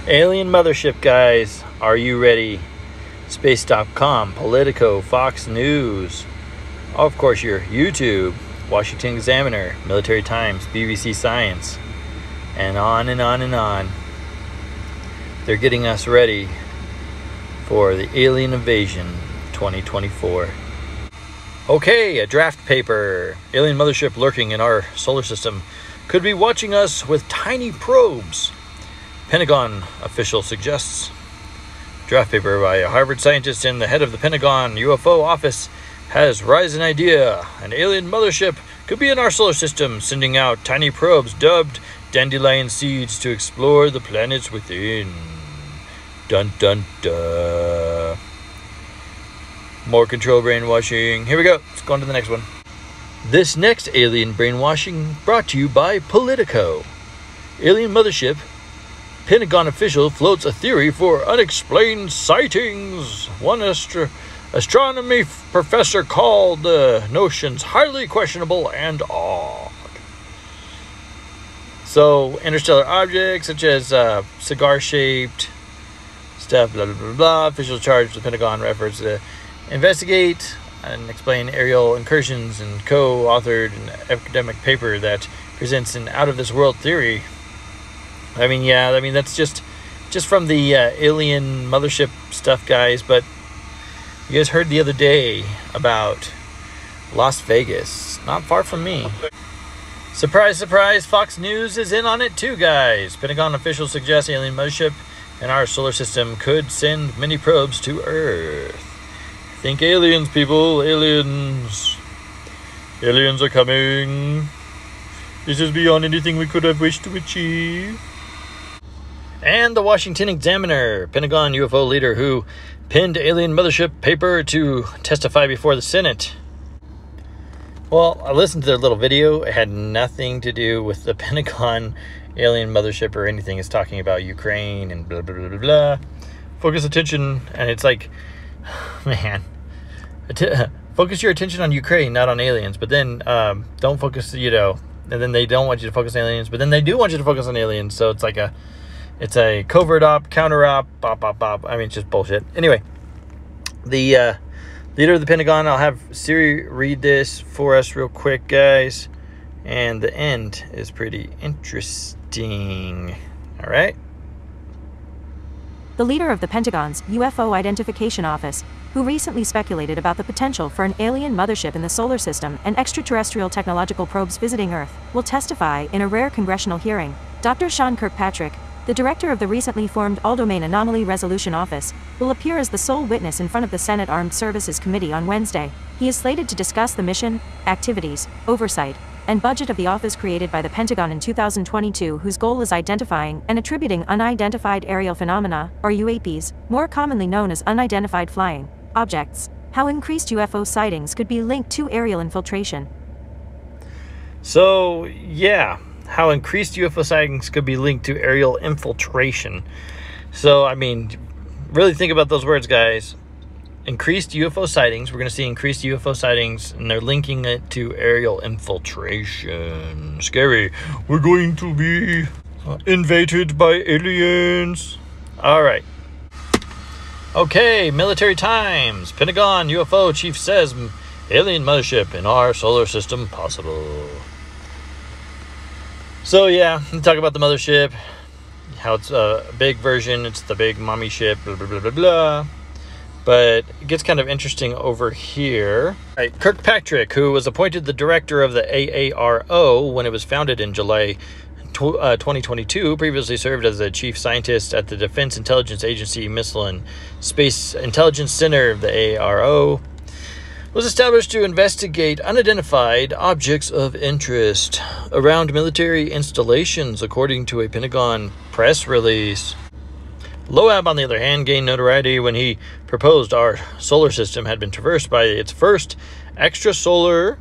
Alien mothership, guys. Are you ready? Space.com, Politico, Fox News. Of course, your YouTube, Washington Examiner, Military Times, BBC Science, and on and on and on. They're getting us ready for the alien invasion 2024. Okay, a draft paper. Alien mothership lurking in our solar system could be watching us with tiny probes. Pentagon official suggests. Draft paper by a Harvard scientist and the head of the Pentagon UFO office has raised an idea. An alien mothership could be in our solar system, sending out tiny probes dubbed dandelion seeds to explore the planets within. Dun dun dun. More control brainwashing. Here we go. Let's go on to the next one. This next alien brainwashing brought to you by Politico. Alien mothership. Pentagon official floats a theory for unexplained sightings. One astronomy professor called the notions highly questionable and odd. So, interstellar objects such as cigar-shaped stuff, blah, blah, blah, blah. Officials charged the Pentagon efforts to investigate and explain aerial incursions and co-authored an academic paper that presents an out-of-this-world theory. I mean, that's just from the alien mothership stuff, guys. But you guys heard the other day about Las Vegas, not far from me. Surprise, surprise, Fox News is in on it too, guys. Pentagon officials suggest alien mothership in our solar system could send mini probes to Earth. Think aliens, people, aliens. Aliens are coming. This is beyond anything we could have wished to achieve. And the Washington Examiner, Pentagon UFO leader who penned alien mothership paper to testify before the Senate. Well, I listened to their little video. It had nothing to do with the Pentagon alien mothership or anything. It's talking about Ukraine and blah, blah, blah, blah, blah. Focus attention. And it's like, man, focus your attention on Ukraine, not on aliens. But then don't focus, and then they don't want you to focus on aliens. But then they do want you to focus on aliens. So it's like it's a covert op, counter op, bop, bop, bop. I mean, it's just bullshit. Anyway, the leader of the Pentagon, I'll have Siri read this for us real quick, guys. And the end is pretty interesting. All right. The leader of the Pentagon's UFO Identification Office, who recently speculated about the potential for an alien mothership in the solar system and extraterrestrial technological probes visiting Earth, will testify in a rare congressional hearing. Dr. Sean Kirkpatrick, the director of the recently formed All-Domain Anomaly Resolution Office, will appear as the sole witness in front of the Senate Armed Services Committee on Wednesday. He is slated to discuss the mission, activities, oversight, and budget of the office created by the Pentagon in 2022, whose goal is identifying and attributing unidentified aerial phenomena, or UAPs, more commonly known as unidentified flying objects. How increased UFO sightings could be linked to aerial infiltration. So, yeah. How increased UFO sightings could be linked to aerial infiltration. So, I mean, really think about those words, guys. Increased UFO sightings. We're going to see increased UFO sightings, and they're linking it to aerial infiltration. Scary. We're going to be invaded by aliens. All right. Okay, Military Times. Pentagon UFO chief says alien mothership in our solar system possible. So, yeah, we talk about the mothership, how it's a big version, it's the big mommy ship, blah, blah, blah, blah, blah. But it gets kind of interesting over here. All right, Kirkpatrick, who was appointed the director of the AARO when it was founded in July 2022, previously served as the chief scientist at the Defense Intelligence Agency Missile and Space Intelligence Center of the AARO. Was established to investigate unidentified objects of interest around military installations, according to a Pentagon press release. Loab, on the other hand, gained notoriety when he proposed our solar system had been traversed by its first extrasolar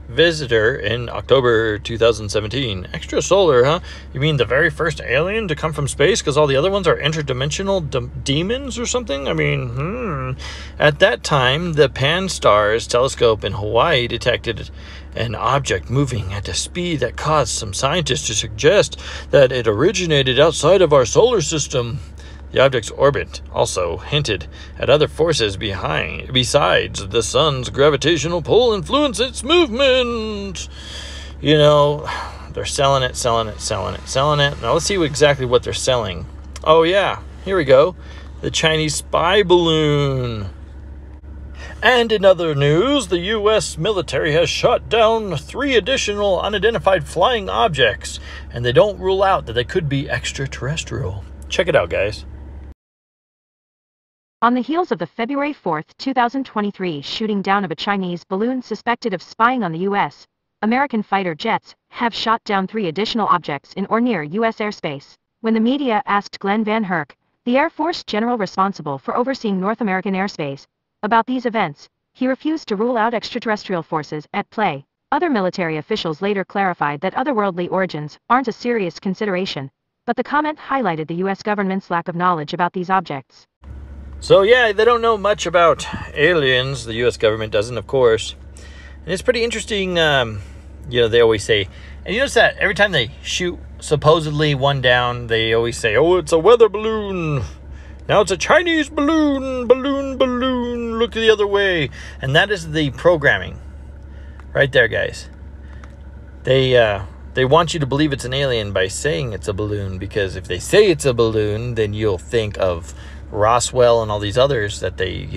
visitor in October 2017. Extrasolar, huh? You mean the very first alien to come from space because all the other ones are interdimensional demons or something? I mean, At that time, the Pan-STARRS telescope in Hawaii detected an object moving at a speed that caused some scientists to suggest that it originated outside of our solar system. The object's orbit also hinted at other forces besides the sun's gravitational pull influence its movement. You know, they're selling it. Now let's see exactly what they're selling. Oh yeah, here we go. The Chinese spy balloon. And in other news, the U.S. military has shot down 3 additional unidentified flying objects, and they don't rule out that they could be extraterrestrial. Check it out, guys. On the heels of the February 4, 2023 shooting down of a Chinese balloon suspected of spying on the U.S., American fighter jets have shot down 3 additional objects in or near U.S. airspace. When the media asked Glenn Van Herk, the Air Force general responsible for overseeing North American airspace, about these events, he refused to rule out extraterrestrial forces at play. Other military officials later clarified that otherworldly origins aren't a serious consideration, but the comment highlighted the U.S. government's lack of knowledge about these objects. So yeah, they don't know much about aliens. The U.S. government doesn't, of course. And it's pretty interesting, they always say, and you notice that every time they shoot supposedly one down, they always say, oh, it's a weather balloon. Now it's a Chinese balloon, look the other way. And that is the programming right there, guys. They want you to believe it's an alien by saying it's a balloon, because if they say it's a balloon, then you'll think of Roswell and all these others that they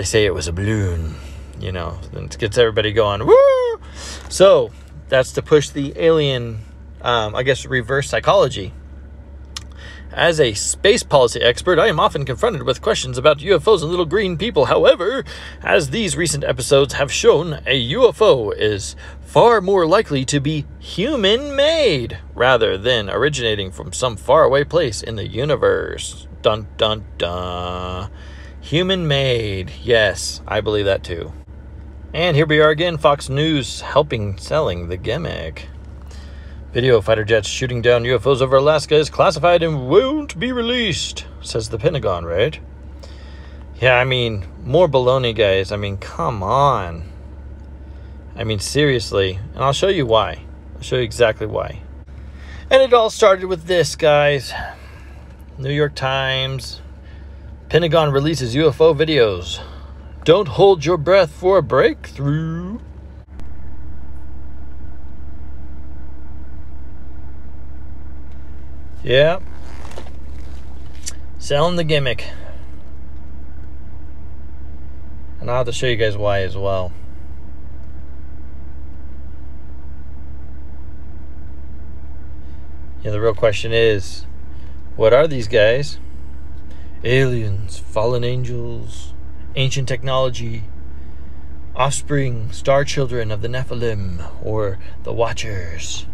say it was a balloon, then it gets everybody going, woo! So that's to push the alien, reverse psychology. As a space policy expert, I am often confronted with questions about UFOs and little green people. However, as these recent episodes have shown, a UFO is far more likely to be human-made rather than originating from some faraway place in the universe. Dun, dun, dun. Human-made. Yes, I believe that too. And here we are again, Fox News selling the gimmick. Video of fighter jets shooting down UFOs over Alaska is classified and won't be released, says the Pentagon, right? Yeah, more baloney, guys. Come on. Seriously. And I'll show you why. I'll show you exactly why. And it all started with this, guys. New York Times. Pentagon releases UFO videos. Don't hold your breath for a breakthrough. Yeah. Selling the gimmick. And I'll have to show you guys why as well. Yeah, the real question is, what are these guys? Aliens, fallen angels, ancient technology, offspring, star children of the Nephilim, or the Watchers.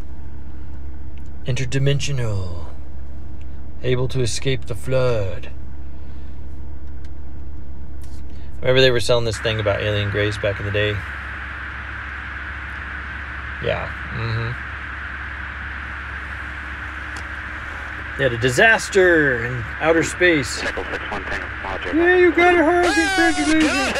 Interdimensional. Able to escape the flood. Remember they were selling this thing about alien grace back in the day? Yeah. They had a disaster in outer space. Yeah, you got it, Harvey. Congratulations.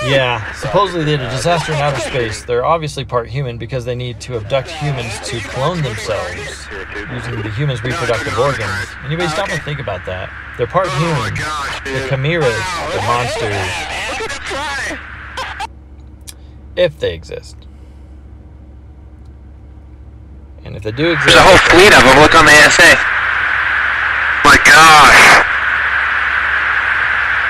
Yeah, supposedly they had a disaster in outer space. They're obviously part human because they need to abduct humans to clone themselves using the humans' reproductive organs. Anybody stop and think about that? They're part human. The chimeras, the monsters. If they exist. And if they do exist... There's a whole fleet of them. Look on the ASA. Oh my gosh.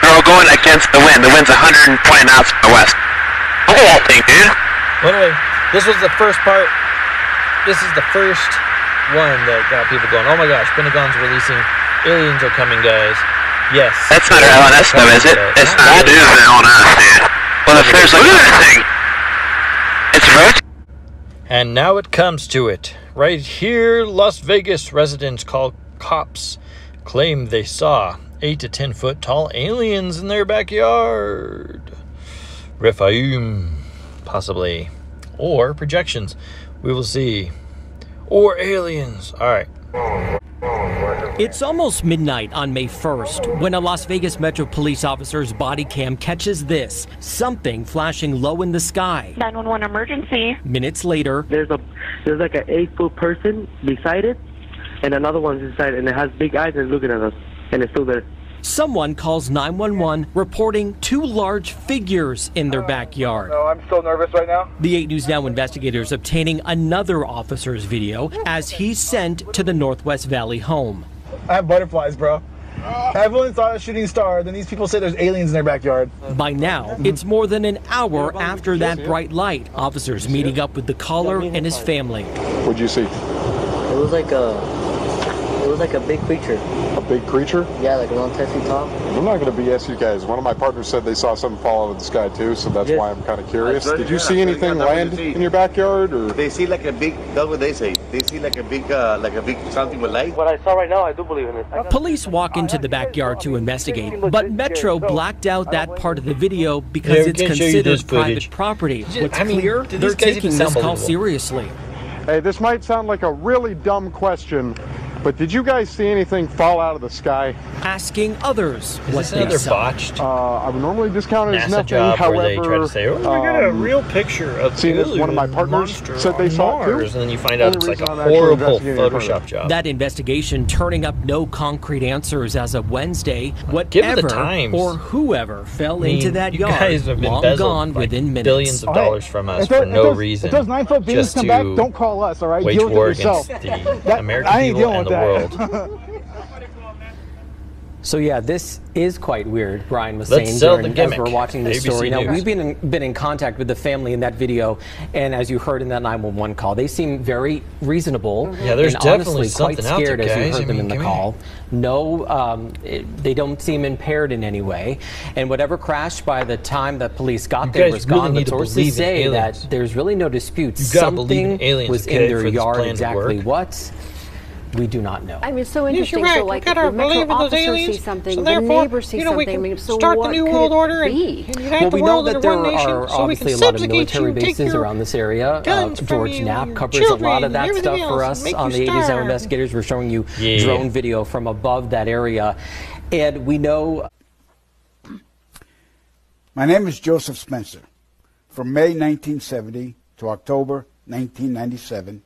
They're all going against the wind. The wind's 120 knots from the west. Look at that thing, dude. Well, anyway, this was the first part. This is the first one that got people going, oh my gosh, Pentagon's releasing, aliens are coming, guys. Yes. That's not LNS stuff, is it? It's not. That is LNS, dude. Well, if there's like... Look at that thing. It's rotating. And now it comes to it. Right here, Las Vegas residents call cops claim they saw 8 to 10 foot tall aliens in their backyard. Rephaim, possibly. Or projections. We will see. Or aliens. Alright. It's almost midnight on May 1st when a Las Vegas Metro Police officer's body cam catches this, something flashing low in the sky. 911 emergency. Minutes later, there's like an 8-foot person beside it, and another one's inside, and it has big eyes and looking at us, and it's still there. Someone calls 911 reporting 2 large figures in their backyard. No, I'm still nervous right now. The 8 News Now investigators obtaining another officer's video as he's sent to the Northwest Valley home. I have butterflies, bro. Everyone saw a shooting star, then these people say there's aliens in their backyard. By now, it's more than an hour after that bright light. Officers meeting up with the caller and his family. What'd you see? It was like a big creature. A big creature? Yeah, like around 10 feet tall. I'm not going to BS you guys. One of my partners said they saw something fall out of the sky too, so that's why I'm kind of curious. Did you see anything land in your backyard, or? They see like a big, that's what they say. They see like a big something with light. What I saw right now, I do believe in it. Police walk into the backyard to investigate, but Metro blacked out that part of the video because it's considered private property. What's clear, they're taking this call seriously. Hey, this might sound like a really dumb question, but did you guys see anything fall out of the sky? Asking others what Is this they another saw. botched I would normally discount it as NASA nothing. job However, where they try to say, oh, we got a real picture of see this? One of my partners said they saw it too. And then you find out it's like a horrible Photoshop job. That investigation turning up no concrete answers as of Wednesday. Given the Whatever times, or whoever fell into that you yard, guys have long embezzled gone like within minutes. billions of dollars from us for no reason. If those 9-foot beings come back, don't call us, all right? Wage Deal with it war yourself. against the American I ain't people dealing and with the that. world. So yeah, this is quite weird, Brian was Let's saying sell during, the gimmick. as we're watching this ABC story. Now, News. we've been in contact with the family in that video, and as you heard in that 911 call, they seem very reasonable. Yeah, there's and definitely honestly quite something out there, scared as you guys. heard I them mean, in the come call. No, they don't seem impaired in any way, and whatever crashed by the time that police got there was guys really gone. need But to sources believe in say aliens. that there's really no dispute. You gotta believe in Something aliens, was okay, in for their this yard. plan to Exactly work. what? We do not know. I mean, it's so interesting. Yes, you're right. So, like, We gotta the Metro believe in those officer aliens. sees something, So the therefore, neighbor sees you know, we something. I mean, can so start the what new could world it order and be? unite Well, the we know world that under there one nation, are so we can obviously a lot of subjugate military you, take bases your around this area. guns from George you, Knapp your covers a lot children, of that and stuff for everything us else, make on you the 80s Now starve. Investigators. We're showing you Yeah. drone video from above that area. And we know... My name is Joseph Spencer. From May 1970 to October 1997,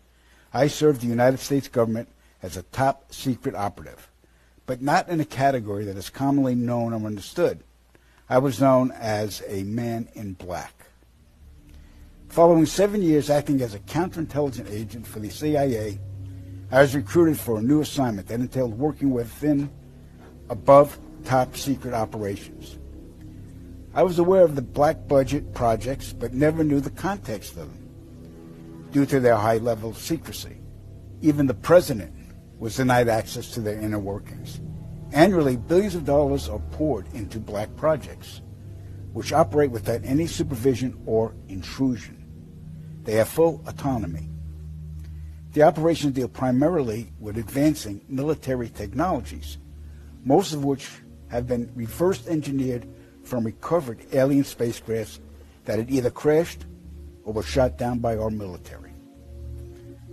I served the United States government as a top secret operative, but not in a category that is commonly known or understood. I was known as a man in black. Following 7 years acting as a counterintelligence agent for the CIA, I was recruited for a new assignment that entailed working within above top secret operations. I was aware of the black budget projects, but never knew the context of them due to their high level of secrecy. Even the president was denied access to their inner workings. Annually, billions of dollars are poured into black projects, which operate without any supervision or intrusion. They have full autonomy. The operations deal primarily with advancing military technologies, most of which have been reverse engineered from recovered alien spacecrafts that had either crashed or were shot down by our military.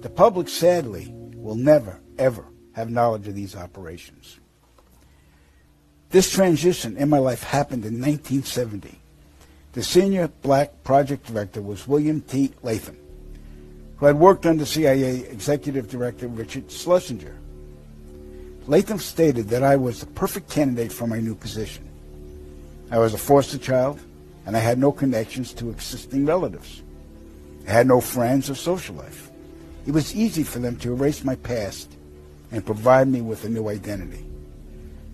The public, sadly, will never, ever have knowledge of these operations. This transition in my life happened in 1970. The senior black project director was William T. Latham, who had worked under CIA Executive Director Richard Schlesinger. Latham stated that I was the perfect candidate for my new position. I was a foster child, and I had no connections to existing relatives. I had no friends or social life. It was easy for them to erase my past and provide me with a new identity.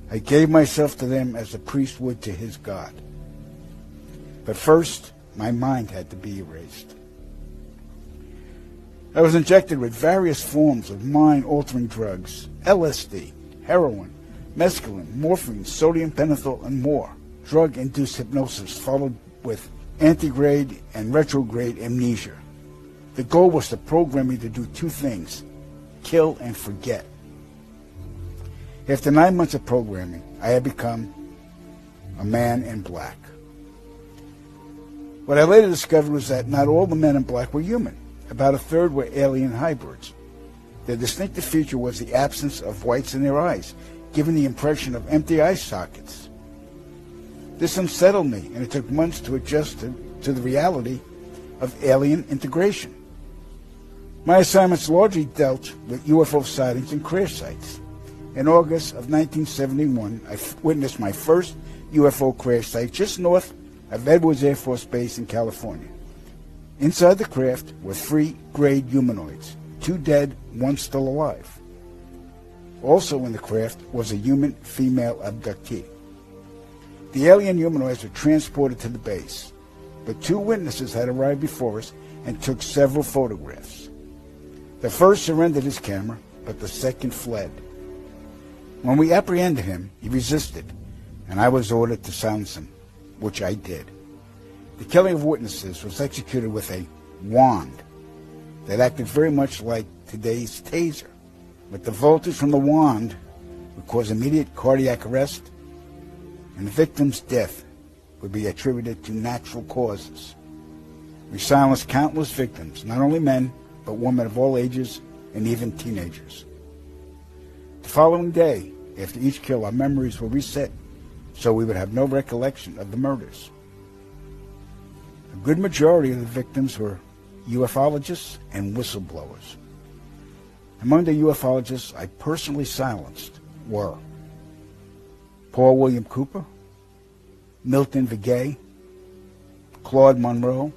I gave myself to them as a priest would to his God. But first, my mind had to be erased. I was injected with various forms of mind-altering drugs, LSD, heroin, mescaline, morphine, sodium pentothal, and more. Drug-induced hypnosis followed with antegrade and retrograde amnesia. The goal was to program me to do two things: kill and forget. After 9 months of programming, I had become a man in black. What I later discovered was that not all the men in black were human. About a third were alien hybrids. Their distinctive feature was the absence of whites in their eyes, giving the impression of empty eye sockets. This unsettled me, and it took months to adjust to the reality of alien integration. My assignments largely dealt with UFO sightings and crash sites. In August of 1971, I witnessed my first UFO crash site just north of Edwards Air Force Base in California. Inside the craft were 3 grayed humanoids, 2 dead, 1 still alive. Also in the craft was a human female abductee. The alien humanoids were transported to the base, but 2 witnesses had arrived before us and took several photographs. The first surrendered his camera, but the second fled. When we apprehended him, he resisted, and I was ordered to silence him, which I did. The killing of witnesses was executed with a wand that acted very much like today's taser, but the voltage from the wand would cause immediate cardiac arrest, and the victim's death would be attributed to natural causes. We silenced countless victims, not only men, but women of all ages and even teenagers. The following day, after each kill, our memories were reset, so we would have no recollection of the murders. A good majority of the victims were ufologists and whistleblowers. Among the ufologists I personally silenced were Paul William Cooper, Milton Vigay, Claude Monroe,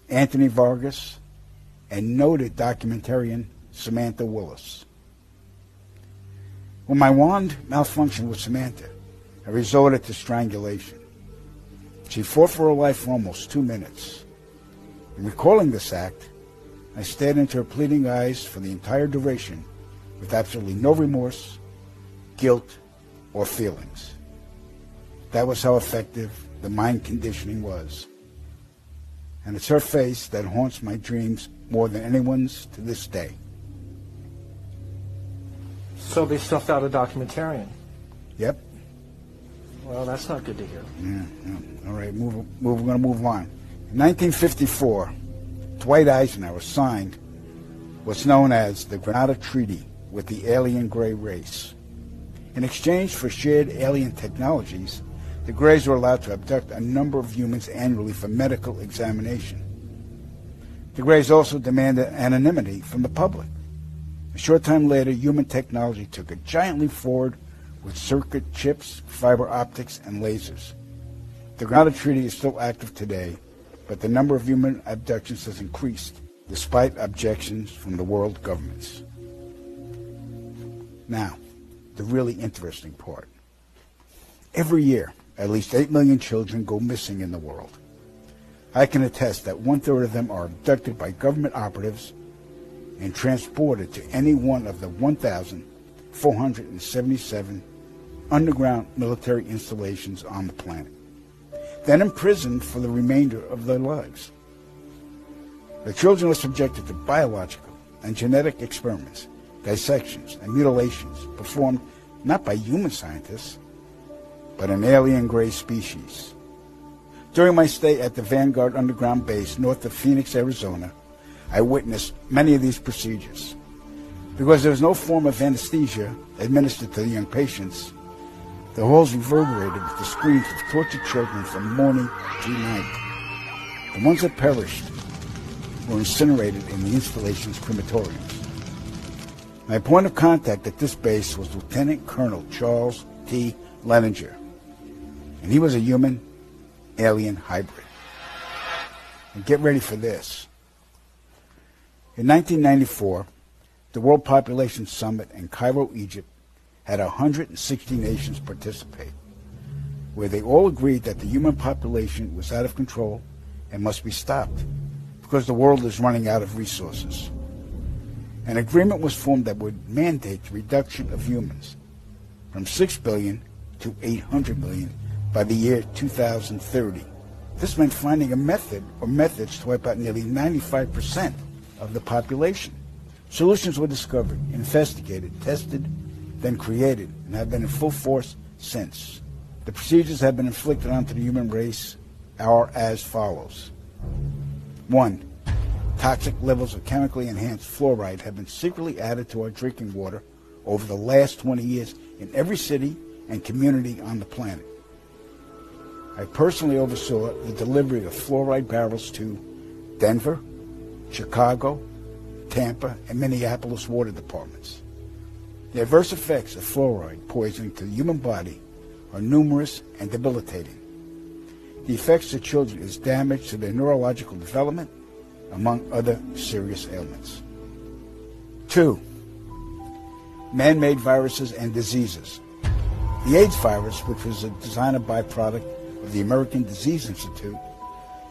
Anthony Vargas, and noted documentarian Samantha Willis. When my wand malfunctioned with Samantha, I resorted to strangulation. She fought for her life for almost 2 minutes. In recalling this act, I stared into her pleading eyes for the entire duration with absolutely no remorse, guilt, or feelings. That was how effective the mind conditioning was. And it's her face that haunts my dreams more than anyone's to this day. So they stuffed out a documentarian? Yep. Well, that's not good to hear. Yeah. All right, we're going to move on. In 1954, Dwight Eisenhower signed what's known as the Granada Treaty with the alien gray race. In exchange for shared alien technologies, the Greys were allowed to abduct a number of humans annually for medical examination. The Greys also demanded anonymity from the public. A short time later, human technology took a giant leap forward with circuit chips, fiber optics, and lasers. The Granada Treaty is still active today, but the number of human abductions has increased, despite objections from the world governments. Now, the really interesting part. Every year, at least 8 million children go missing in the world. I can attest that 1/3 of them are abducted by government operatives and transported to any one of the 1,477 underground military installations on the planet, then imprisoned for the remainder of their lives. The children are subjected to biological and genetic experiments, dissections, and mutilations performed not by human scientists, but an alien gray species. During my stay at the Vanguard Underground Base north of Phoenix, Arizona, I witnessed many of these procedures. Because there was no form of anesthesia administered to the young patients, the halls reverberated with the screams of tortured children from morning to night. The ones that perished were incinerated in the installation's crematoriums. My point of contact at this base was Lieutenant Colonel Charles T. Leninger, and he was a human-alien hybrid. And get ready for this. In 1994, the World Population Summit in Cairo, Egypt, had 160 nations participate, where they all agreed that the human population was out of control and must be stopped because the world is running out of resources. An agreement was formed that would mandate the reduction of humans from 6 billion to 800 million by the year 2030. This meant finding a method or methods to wipe out nearly 95% of the population. Solutions were discovered, investigated, tested, then created, and have been in full force since. The procedures have been inflicted onto the human race are as follows. 1. toxic levels of chemically enhanced fluoride have been secretly added to our drinking water over the last 20 years in every city and community on the planet. I personally oversaw the delivery of fluoride barrels to Denver, Chicago, Tampa, and Minneapolis water departments. The adverse effects of fluoride poisoning to the human body are numerous and debilitating. The effects to children is damage to their neurological development, among other serious ailments. 2. Man-made viruses and diseases. The AIDS virus, which was a designer byproduct of the American Disease Institute,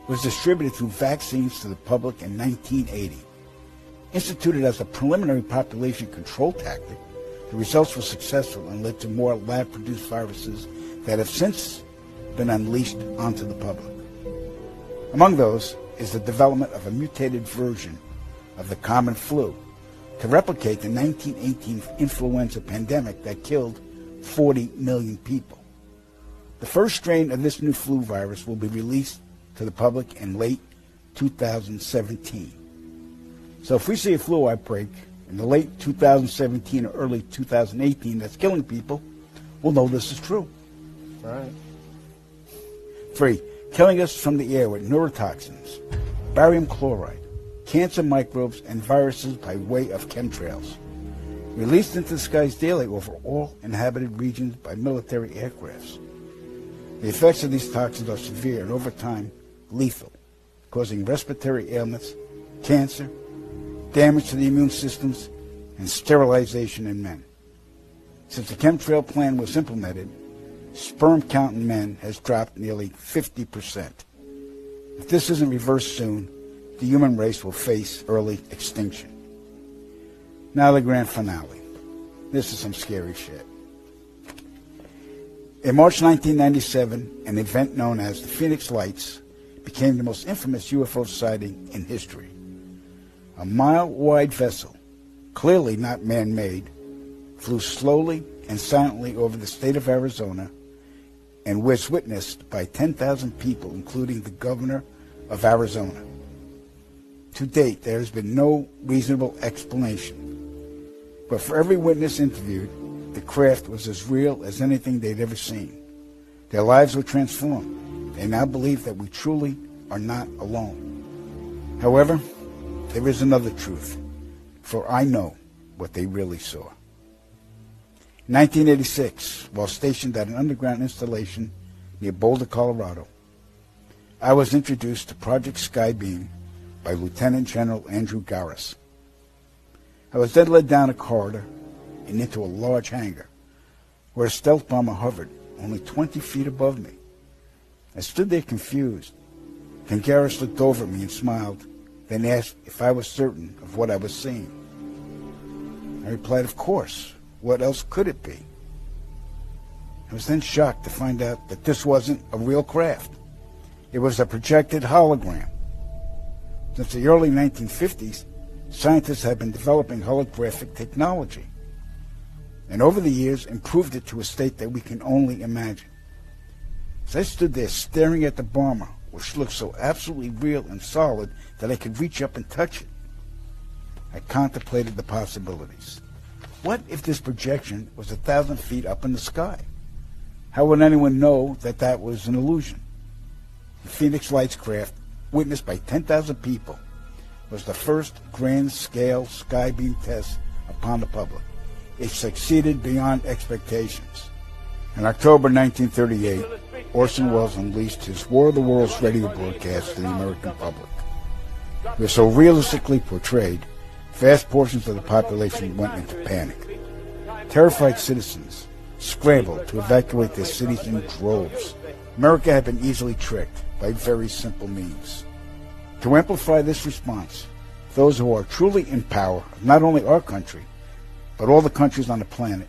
was distributed through vaccines to the public in 1980. Instituted as a preliminary population control tactic, the results were successful and led to more lab-produced viruses that have since been unleashed onto the public. Among those is the development of a mutated version of the common flu to replicate the 1918 influenza pandemic that killed 40 million people. The first strain of this new flu virus will be released to the public in late 2017. So if we see a flu outbreak in the late 2017 or early 2018 that's killing people, we'll know this is true. Right. 3. Killing us from the air with neurotoxins, barium chloride, cancer microbes, and viruses by way of chemtrails, released into the skies daily over all inhabited regions by military aircrafts. The effects of these toxins are severe and over time lethal, causing respiratory ailments, cancer, damage to the immune systems, and sterilization in men. Since the chemtrail plan was implemented, sperm count in men has dropped nearly 50%. If this isn't reversed soon, the human race will face early extinction. Now the grand finale. This is some scary shit. In March 1997, an event known as the Phoenix Lights became the most infamous UFO sighting in history. A mile-wide vessel, clearly not man-made, flew slowly and silently over the state of Arizona and was witnessed by 10,000 people, including the governor of Arizona. To date, there has been no reasonable explanation. But for every witness interviewed, the craft was as real as anything they'd ever seen. Their lives were transformed. They now believe that we truly are not alone. However, there is another truth, for I know what they really saw. In 1986, while stationed at an underground installation near Boulder, Colorado, I was introduced to Project Skybeam by Lieutenant General Andrew Garris. I was then led down a corridor and into a large hangar where a stealth bomber hovered only 20 feet above me. I stood there confused. Then Garris looked over at me and smiled, then asked if I was certain of what I was seeing. I replied, of course. What else could it be? I was then shocked to find out that this wasn't a real craft. It was a projected hologram. Since the early 1950s, scientists have been developing holographic technology, and over the years improved it to a state that we can only imagine. As I stood there staring at the bomber, which looked so absolutely real and solid that I could reach up and touch it, I contemplated the possibilities. What if this projection was 1,000 feet up in the sky? How would anyone know that that was an illusion? The Phoenix Lights craft, witnessed by 10,000 people, was the first grand-scale skybeam test upon the public. It succeeded beyond expectations. In October 1938, Orson Welles unleashed his War of the Worlds radio broadcast to the American public. It was so realistically portrayed, vast portions of the population went into panic. Terrified citizens scrambled to evacuate their cities in droves. America had been easily tricked by very simple means. To amplify this response, those who are truly in power of not only our country, but all the countries on the planet,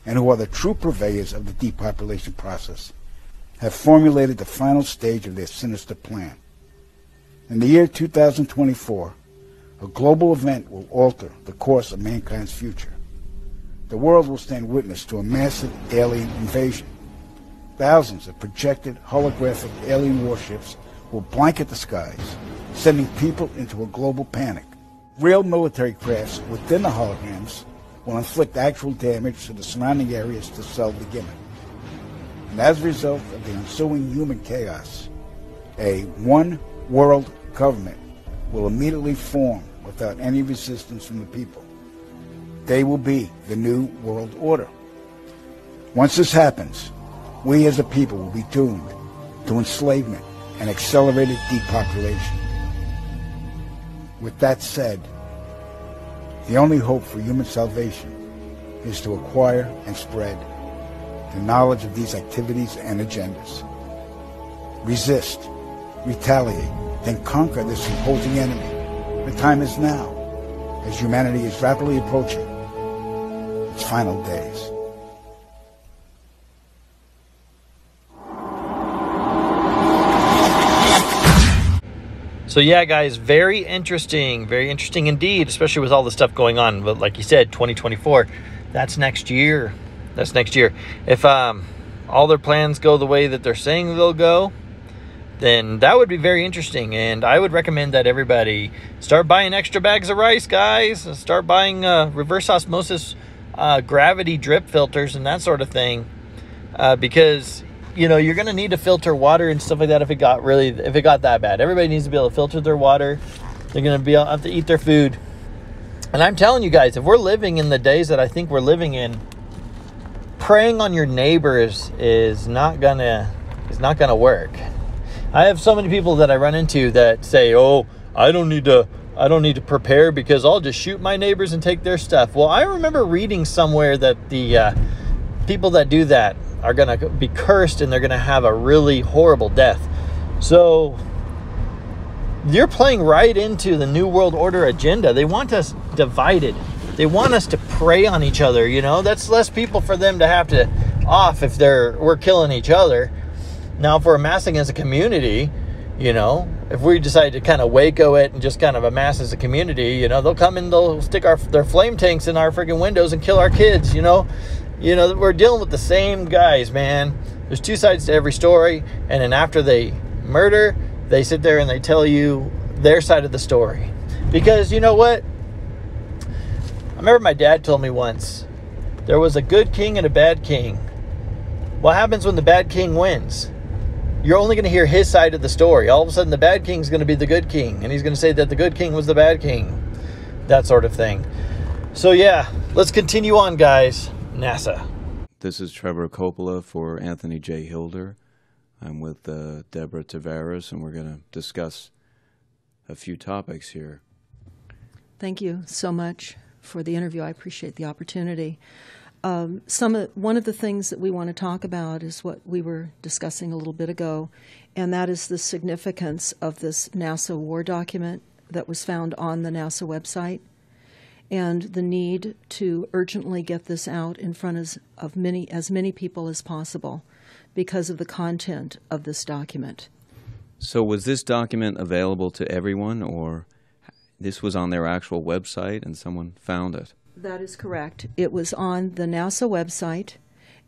and who are the true purveyors of the depopulation process, have formulated the final stage of their sinister plan. In the year 2024, a global event will alter the course of mankind's future. The world will stand witness to a massive alien invasion. Thousands of projected holographic alien warships will blanket the skies, sending people into a global panic. Real military crafts within the holograms will inflict actual damage to the surrounding areas to sell the gimmick. And as a result of the ensuing human chaos, a one-world government will immediately form without any resistance from the people. They will be the new world order. Once this happens, we as a people will be doomed to enslavement and accelerated depopulation. With that said, the only hope for human salvation is to acquire and spread the knowledge of these activities and agendas. Resist, retaliate, then conquer this imposing enemy. The time is now, as humanity is rapidly approaching its final days. So yeah, guys, very interesting indeed, especially with all the stuff going on. But like you said, 2024, that's next year. That's next year. If all their plans go the way that they're saying they'll go, then that would be very interesting. And I would recommend that everybody start buying extra bags of rice, guys. Start buying reverse osmosis gravity drip filters and that sort of thing, because you know, you're going to need to filter water and stuff like that if it got that bad. Everybody needs to be able to filter their water. They're going to have to eat their food. And I'm telling you guys, if we're living in the days that I think we're living in, preying on your neighbors is not going to work. I have so many people that I run into that say, "Oh, I don't need to prepare because I'll just shoot my neighbors and take their stuff." Well, I remember reading somewhere that the people that do that are going to be cursed and they're going to have a really horrible death. So you're playing right into the New World Order agenda. They want us divided. They want us to prey on each other, you know. That's less people for them to have to off if we're killing each other. Now, if we're amassing as a community, you know, if we decide to kind of Waco it and just kind of amass as a community, you know, they'll come and they'll stick their flame tanks in our freaking windows and kill our kids, you know. You know, we're dealing with the same guys, man. There's two sides to every story. And then after they murder, they sit there and they tell you their side of the story. Because you know what? I remember my dad told me once, there was a good king and a bad king. What happens when the bad king wins? You're only going to hear his side of the story. All of a sudden, the bad king's going to be the good king. And he's going to say that the good king was the bad king. That sort of thing. So yeah, let's continue on, guys. NASA. This is Trevor Coppola for Anthony J. Hilder. I'm with Deborah Tavares, and we're going to discuss a few topics here. Thank you so much for the interview. I appreciate the opportunity. One of the things that we want to talk about is what we were discussing a little bit ago, and that is the significance of this NASA war document that was found on the NASA website, and the need to urgently get this out in front of as many people as possible because of the content of this document. So was this document available to everyone, or this was on their actual website and someone found it? That is correct. It was on the NASA website,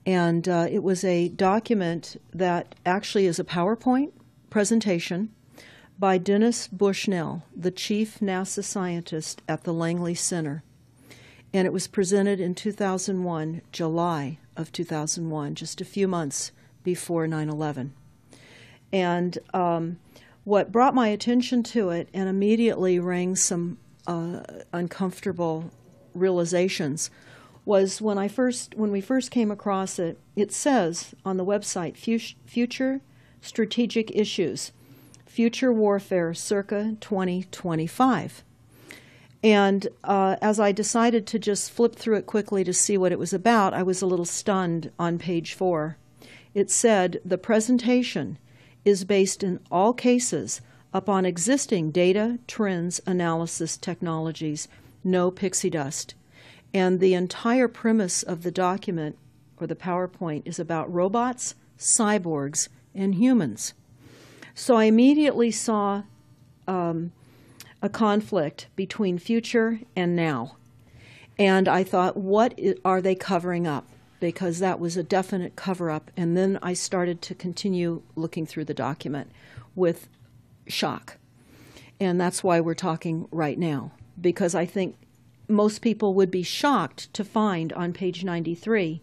and it was a document that actually is a PowerPoint presentation by Dennis Bushnell, the chief NASA scientist at the Langley Center. And it was presented in 2001, July of 2001, just a few months before 9/11. And what brought my attention to it and immediately rang some uncomfortable realizations was when we first came across it. It says on the website, Future Strategic Issues, Future Warfare circa 2025. And as I decided to just flip through it quickly to see what it was about, I was a little stunned on page 4. It said, the presentation is based in all cases upon existing data, trends, analysis technologies, no pixie dust. And the entire premise of the document, or the PowerPoint, is about robots, cyborgs, and humans. So I immediately saw a conflict between future and now. And I thought, what are they covering up? Because that was a definite cover-up. And then I started to continue looking through the document with shock. And that's why we're talking right now, because I think most people would be shocked to find on page 93.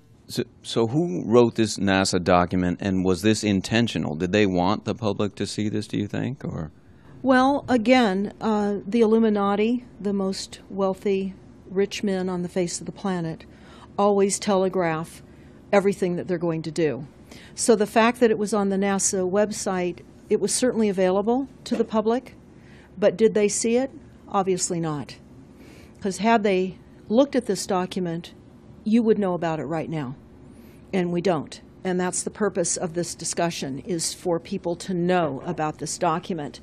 So who wrote this NASA document, and was this intentional? Did they want the public to see this, do you think? Or? Well, again, the Illuminati, the most wealthy, rich men on the face of the planet, always telegraph everything that they're going to do. So the fact that it was on the NASA website, it was certainly available to the public, but did they see it? Obviously not. Because had they looked at this document, you would know about it right now, and we don't. And that's the purpose of this discussion, is for people to know about this document.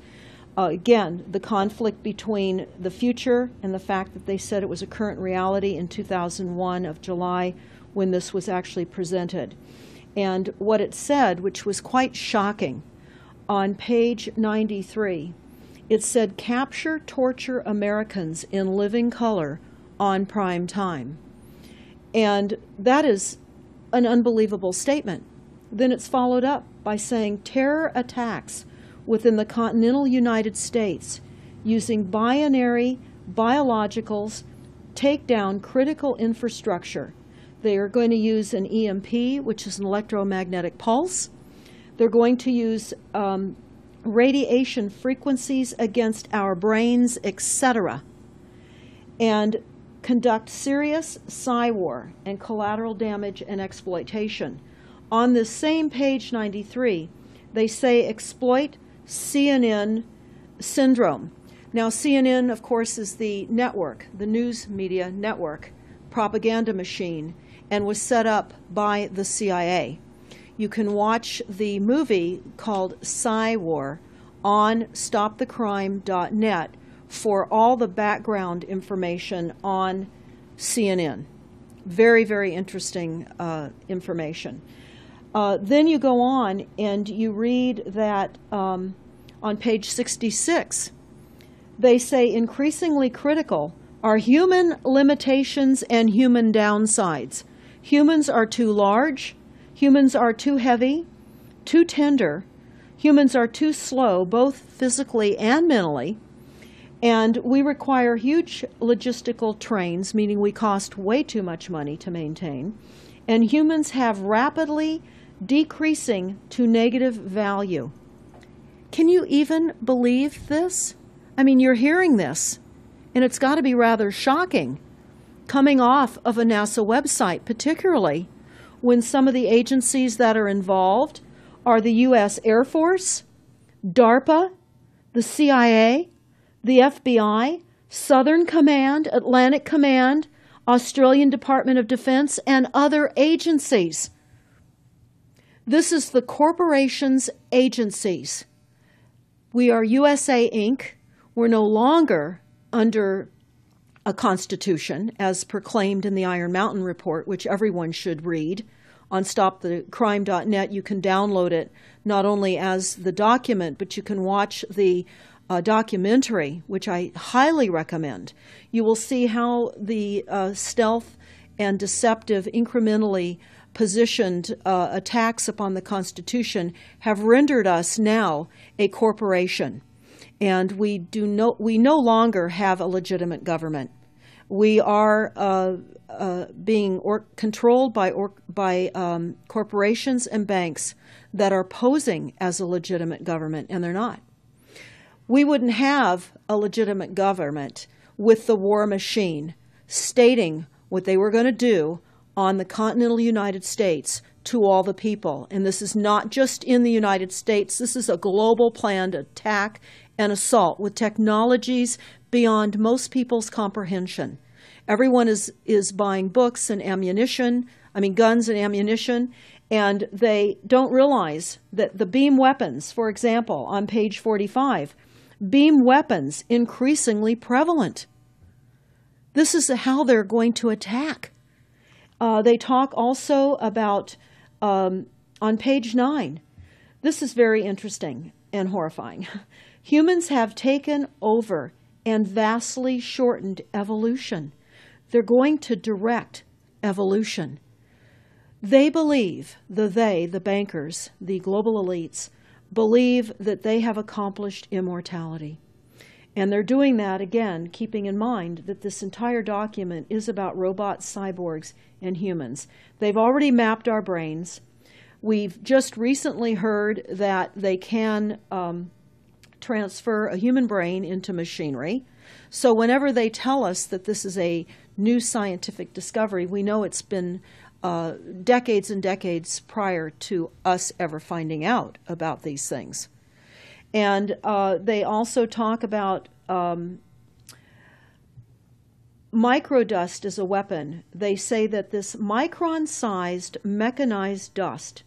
Again, the conflict between the future and the fact that they said it was a current reality in 2001 of July when this was actually presented. And what it said, which was quite shocking, on page 93, it said, "Capture, torture Americans in living color on prime time." And that is an unbelievable statement. Then it's followed up by saying, "Terror attacks within the continental United States using binary biologicals take down critical infrastructure." They are going to use an EMP, which is an electromagnetic pulse. They're going to use radiation frequencies against our brains, etc., and conduct serious psy-war and collateral damage and exploitation. On this same page 93, they say exploit CNN syndrome. Now, CNN, of course, is the network, the news media network, propaganda machine, and was set up by the CIA. You can watch the movie called Psy-War on stopthecrime.net for all the background information on CNN. Very, very interesting information. Then you go on and you read that on page 66, they say increasingly critical are human limitations and human downsides. Humans are too large, humans are too heavy, too tender, humans are too slow, both physically and mentally, and we require huge logistical trains, meaning we cost way too much money to maintain, and humans have rapidly decreasing to negative value. Can you even believe this? I mean, you're hearing this, and it's got to be rather shocking coming off of a NASA website, particularly when some of the agencies that are involved are the U.S. Air Force, DARPA, the CIA, the FBI, Southern Command, Atlantic Command, Australian Department of Defense, and other agencies. This is the corporation's agencies. We are USA Inc. We're no longer under a constitution as proclaimed in the Iron Mountain Report, which everyone should read. On stopthecrime.net, you can download it not only as the document, but you can watch the documentary, which I highly recommend. You will see how the stealth and deceptive, incrementally positioned attacks upon the Constitution have rendered us now a corporation. And we no longer have a legitimate government. We are being controlled by corporations and banks that are posing as a legitimate government, and they're not. We wouldn't have a legitimate government with the war machine stating what they were going to do on the continental United States to all the people. And this is not just in the United States. This is a global planned attack and assault with technologies beyond most people's comprehension. Everyone is buying books and ammunition, guns and ammunition, and they don't realize that the beam weapons, for example, on page 45, beam weapons increasingly prevalent. This is how they're going to attack. They talk also about, on page 9, this is very interesting and horrifying. Humans have taken over and vastly shortened evolution. They're going to direct evolution. They believe, the bankers, the global elites, believe that they have accomplished immortality. And they're doing that, again, keeping in mind that this entire document is about robots, cyborgs, and humans. They've already mapped our brains. We've just recently heard that they can transfer a human brain into machinery. So whenever they tell us that this is a new scientific discovery, we know it's been decades and decades prior to us ever finding out about these things. And they also talk about microdust as a weapon. They say that this micron-sized mechanized dust,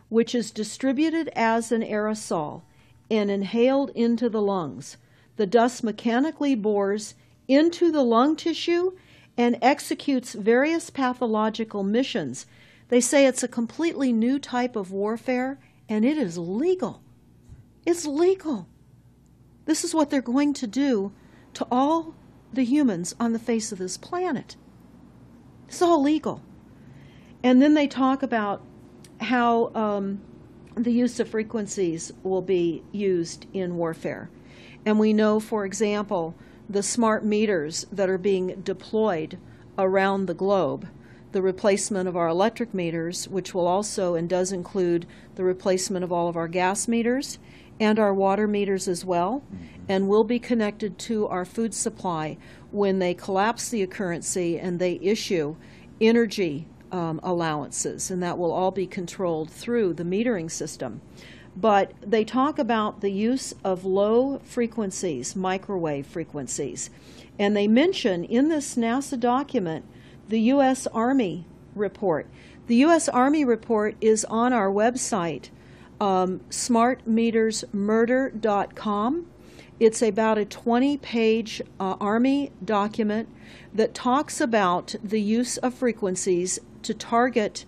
which is distributed as an aerosol and inhaled into the lungs, the dust mechanically bores into the lung tissue and executes various pathological missions. They say it's a completely new type of warfare, and it is legal. It's legal. This is what they're going to do to all the humans on the face of this planet. It's all legal. And then they talk about how the use of frequencies will be used in warfare. And we know, for example, the smart meters that are being deployed around the globe, the replacement of our electric meters, which will also and does include the replacement of all of our gas meters and our water meters as well, and will be connected to our food supply when they collapse the currency and they issue energy allowances, and that will all be controlled through the metering system. But they talk about the use of low frequencies, microwave frequencies, and they mention in this NASA document the U.S. Army report. The U.S. Army report is on our website, smartmetersmurder.com. It's about a 20-page Army document that talks about the use of frequencies to target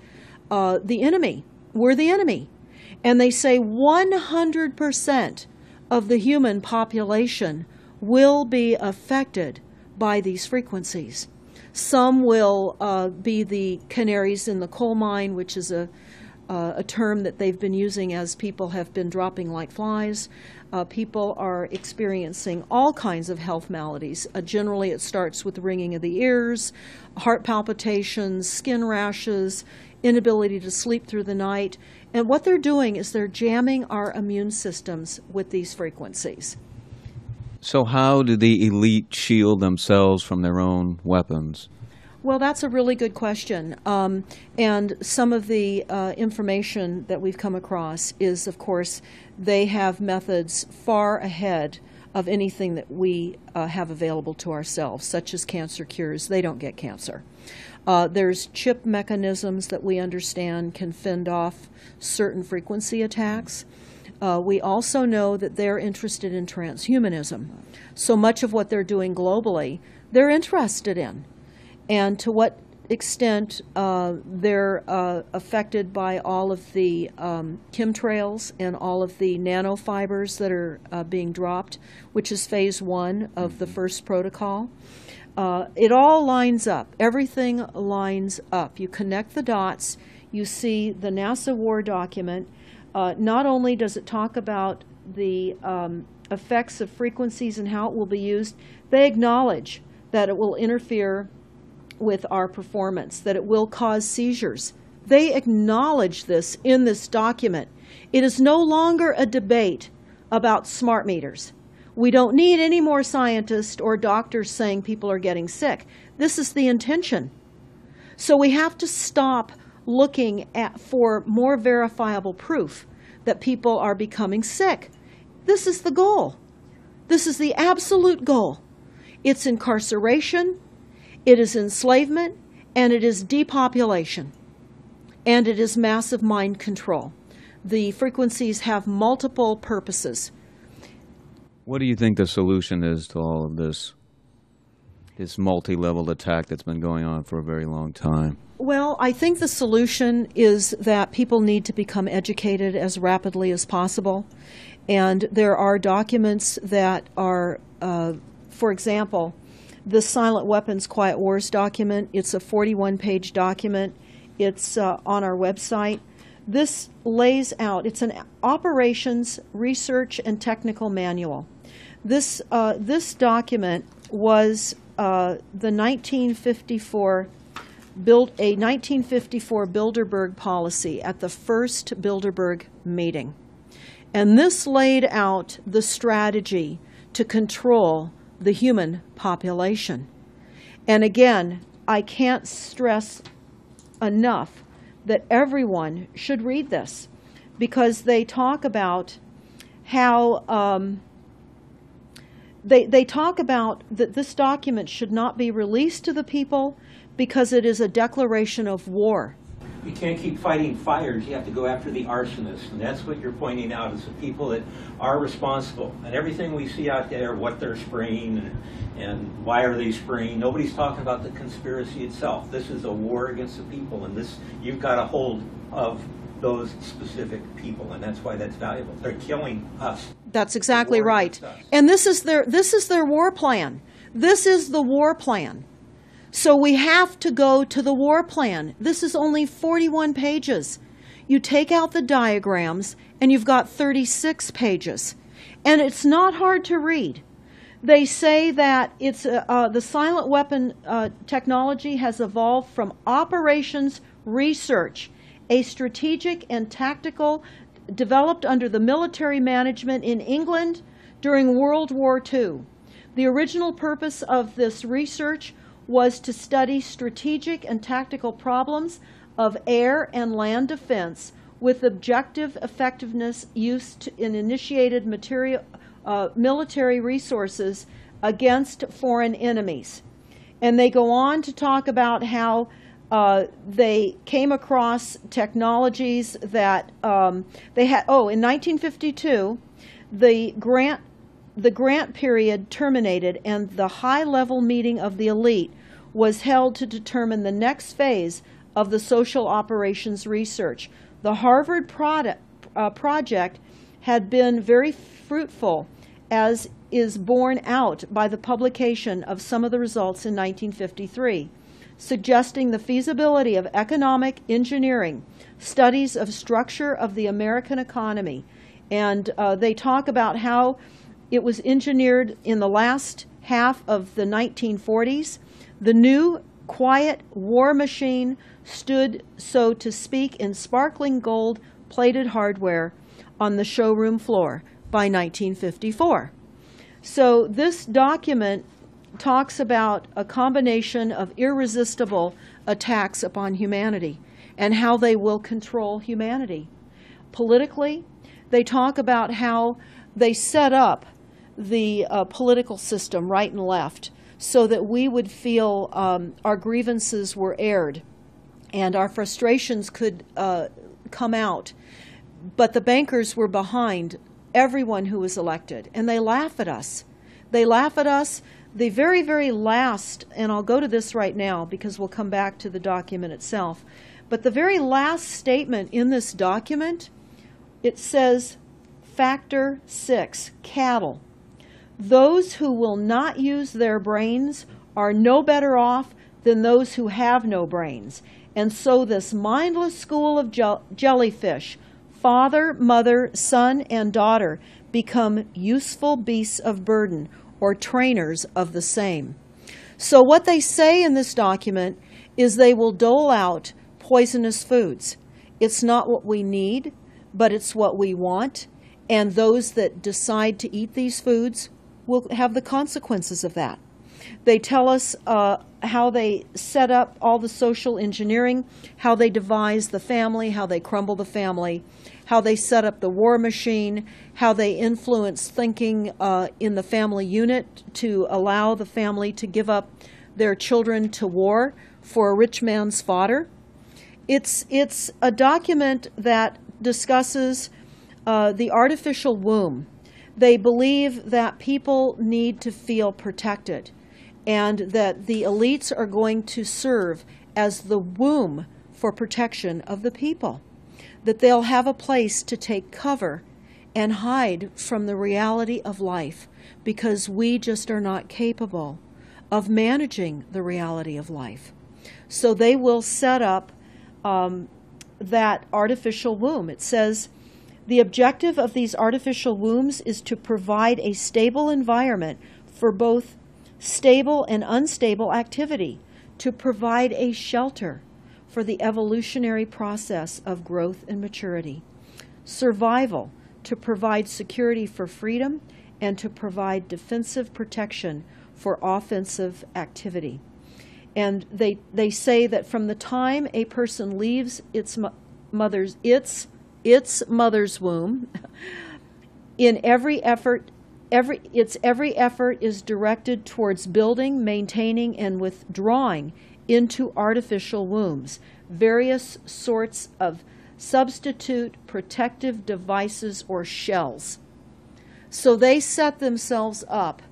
the enemy. We're the enemy. And they say 100% of the human population will be affected by these frequencies. Some will be the canaries in the coal mine, which is a term that they've been using as people have been dropping like flies. People are experiencing all kinds of health maladies. Generally, it starts with ringing of the ears, heart palpitations, skin rashes, inability to sleep through the night. And what they're doing is they're jamming our immune systems with these frequencies. So how do the elite shield themselves from their own weapons? Well, that's a really good question. And some of the information that we've come across is, of course, they have methods far ahead of anything that we have available to ourselves, such as cancer cures. They don't get cancer. There's chip mechanisms that we understand can fend off certain frequency attacks. We also know that they're interested in transhumanism. So much of what they're doing globally, they're interested in. And to what extent they're affected by all of the chemtrails and all of the nanofibers that are being dropped, which is phase 1 of the first protocol. It all lines up. Everything lines up. You connect the dots. You see the NASA war document. Not only does it talk about the effects of frequencies and how it will be used, they acknowledge that it will interfere with our performance, that it will cause seizures. They acknowledge this in this document. It is no longer a debate about smart meters. We don't need any more scientists or doctors saying people are getting sick. This is the intention. So we have to stop looking for more verifiable proof that people are becoming sick. This is the goal. This is the absolute goal. It's incarceration, it is enslavement, and it is depopulation, and it is massive mind control. The frequencies have multiple purposes. What do you think the solution is to all of this multi-level attack that's been going on for a very long time? Well, I think the solution is that people need to become educated as rapidly as possible. And there are documents that are, for example, the Silent Weapons Quiet Wars document. It's a 41-page document. It's on our website. This lays out, it's an operations, research, and technical manual. This document was the 1954 Bilderberg policy at the first Bilderberg meeting. And this laid out the strategy to control the human population. And again, I can't stress enough that everyone should read this, because they talk about how they talk about that this document should not be released to the people because it is a declaration of war. You can't keep fighting fires. You have to go after the arsonists, and that's what you're pointing out, is the people that are responsible. And everything we see out there, what they're spraying and why are they spraying, nobody's talking about the conspiracy itself. This is a war against the people, and this, you've got a hold of those specific people, and that's why that's valuable. They're killing us. That's exactly right. And this is their war plan. This is the war plan. So we have to go to the war plan. This is only 41 pages. You take out the diagrams and you've got 36 pages. And it's not hard to read. They say that it's the silent weapon technology has evolved from operations research, a strategic and tactical developed under the military management in England during World War II. The original purpose of this research was to study strategic and tactical problems of air and land defense with objective effectiveness used in initiated military resources against foreign enemies. And they go on to talk about how they came across technologies that they had. Oh, in 1952, the grant period terminated, and the high-level meeting of the elite was held to determine the next phase of the social operations research. The Harvard project had been very fruitful, as is borne out by the publication of some of the results in 1953, suggesting the feasibility of economic engineering, studies of structure of the American economy. And they talk about how it was engineered in the last half of the 1940s. The new, quiet war machine stood, so to speak, in sparkling gold-plated hardware on the showroom floor by 1954. So this document talks about a combination of irresistible attacks upon humanity and how they will control humanity. Politically, they talk about how they set up the political system right and left so that we would feel our grievances were aired and our frustrations could come out. But the bankers were behind everyone who was elected, and they laugh at us. They laugh at us. The very, very last, and I'll go to this right now because we'll come back to the document itself, but the very last statement in this document, it says, Factor 6, cattle. Those who will not use their brains are no better off than those who have no brains. And so this mindless school of jellyfish, father, mother, son, and daughter, become useful beasts of burden, or trainers of the same. So what they say in this document is they will dole out poisonous foods. It's not what we need, but it's what we want. And those that decide to eat these foods will have the consequences of that. They tell us how they set up all the social engineering, how they devise the family, how they crumble the family, how they set up the war machine, how they influence thinking in the family unit to allow the family to give up their children to war for a rich man's fodder. It's a document that discusses the artificial womb. They believe that people need to feel protected and that the elites are going to serve as the womb for protection of the people, that they'll have a place to take cover and hide from the reality of life because we just are not capable of managing the reality of life. So they will set up that artificial womb. It says The objective of these artificial wombs is to provide a stable environment for both stable and unstable activity, to provide a shelter for the evolutionary process of growth and maturity. Survival, to provide security for freedom and to provide defensive protection for offensive activity. And they say that from the time a person leaves its mother's womb, in every effort is directed towards building, maintaining, and withdrawing into artificial wombs various sorts of substitute protective devices or shells. So they set themselves up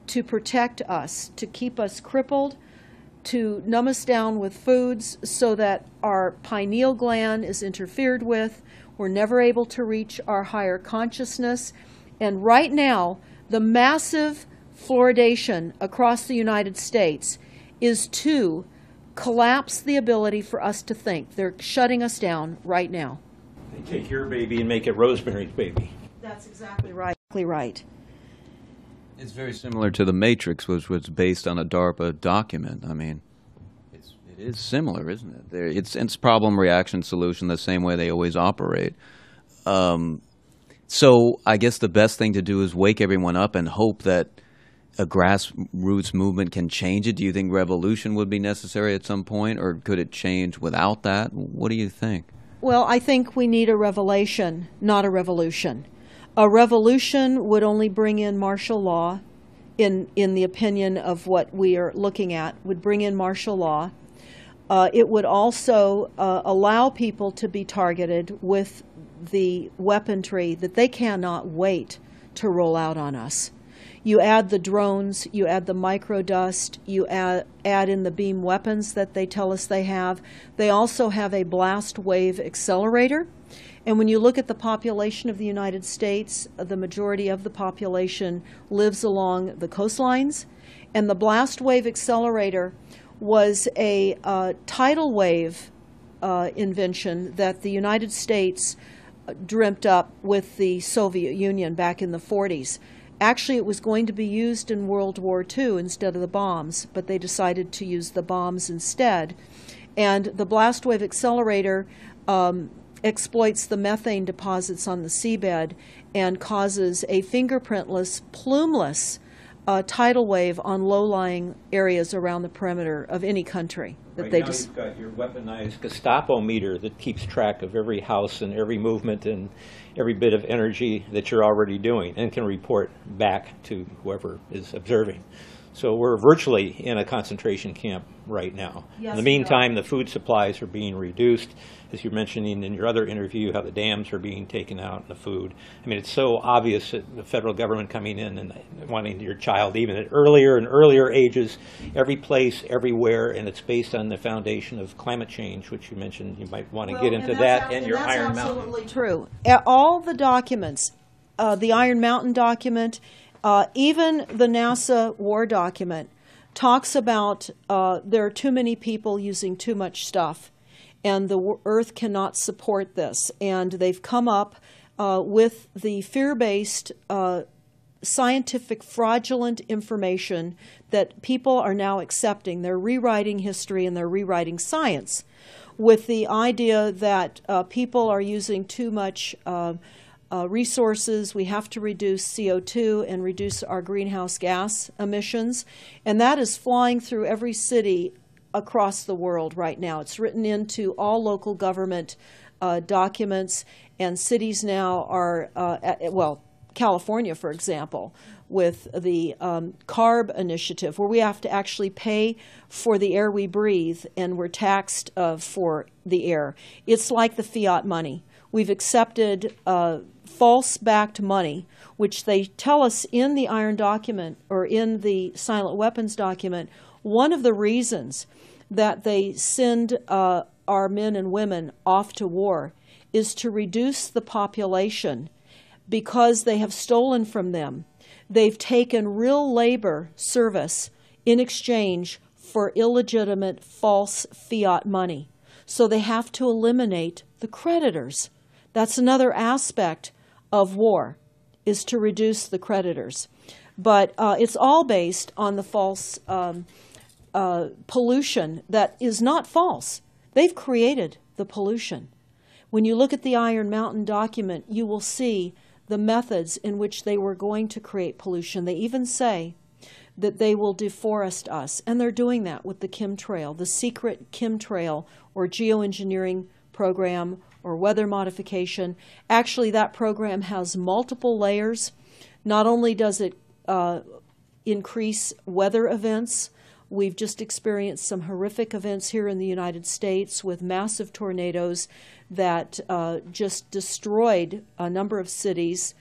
to protect us, to keep us crippled, to numb us down with foods so that our pineal gland is interfered with. We're never able to reach our higher consciousness. And right now, the massive fluoridation across the United States is to collapse the ability for us to think. They're shutting us down right now. They take your baby and make it Rosemary's Baby. That's exactly right. It's very similar to The Matrix, which was based on a DARPA document. I mean, it is similar, isn't it? It's problem, reaction, solution, the same way they always operate. So I guess the best thing to do is wake everyone up and hope that a grassroots movement can change it. Do you think revolution would be necessary at some point, or could it change without that? What do you think? Well, I think we need a revelation, not a revolution. A revolution would only bring in martial law, in the opinion of what we are looking at, would bring in martial law. It would also allow people to be targeted with the weaponry that they cannot wait to roll out on us. You add the drones, you add the microdust, you add in the beam weapons that they tell us they have. They also have a blast wave accelerator. And when you look at the population of the United States, the majority of the population lives along the coastlines. And the blast wave accelerator was a tidal wave invention that the United States dreamt up with the Soviet Union back in the 40s. Actually, it was going to be used in World War II instead of the bombs, but they decided to use the bombs instead. And the blast wave accelerator exploits the methane deposits on the seabed and causes a fingerprintless, plumeless tidal wave on low-lying areas around the perimeter of any country. Right now you've got your weaponized Gestapo meter that keeps track of every house and every movement and every bit of energy that you're already doing and can report back to whoever is observing. So we're virtually in a concentration camp right now. Yes, in the meantime, the food supplies are being reduced. As you're mentioning in your other interview, how the dams are being taken out and the food. I mean, it's so obvious that the federal government coming in and wanting your child even at earlier and earlier ages, every place, everywhere, and it's based on the foundation of climate change, which you mentioned. You might want to get into that and your Iron Mountain. That's absolutely true. All the documents, the Iron Mountain document, even the NASA war document, talks about there are too many people using too much stuff, and the Earth cannot support this. And they've come up with the fear-based, scientific, fraudulent information that people are now accepting. They're rewriting history and they're rewriting science with the idea that people are using too much resources. We have to reduce CO2 and reduce our greenhouse gas emissions. And that is flying through every city across the world right now. It's written into all local government documents, and cities now are, well, California, for example, with the CARB initiative, where we have to actually pay for the air we breathe, and we're taxed for the air. It's like the fiat money. We've accepted false-backed money, which they tell us in the Iron document, or in the Silent Weapons document, one of the reasons that they send our men and women off to war is to reduce the population because they have stolen from them. They've taken real labor service in exchange for illegitimate false fiat money. So they have to eliminate the creditors. That's another aspect of war, is to reduce the creditors. But it's all based on the false pollution that is not false. They've created the pollution. When you look at the Iron Mountain document, you will see the methods in which they were going to create pollution. They even say that they will deforest us, and they're doing that with the chemtrail, the secret chemtrail or geoengineering program or weather modification. Actually, that program has multiple layers. Not only does it increase weather events, we've just experienced some horrific events here in the United States with massive tornadoes that just destroyed a number of cities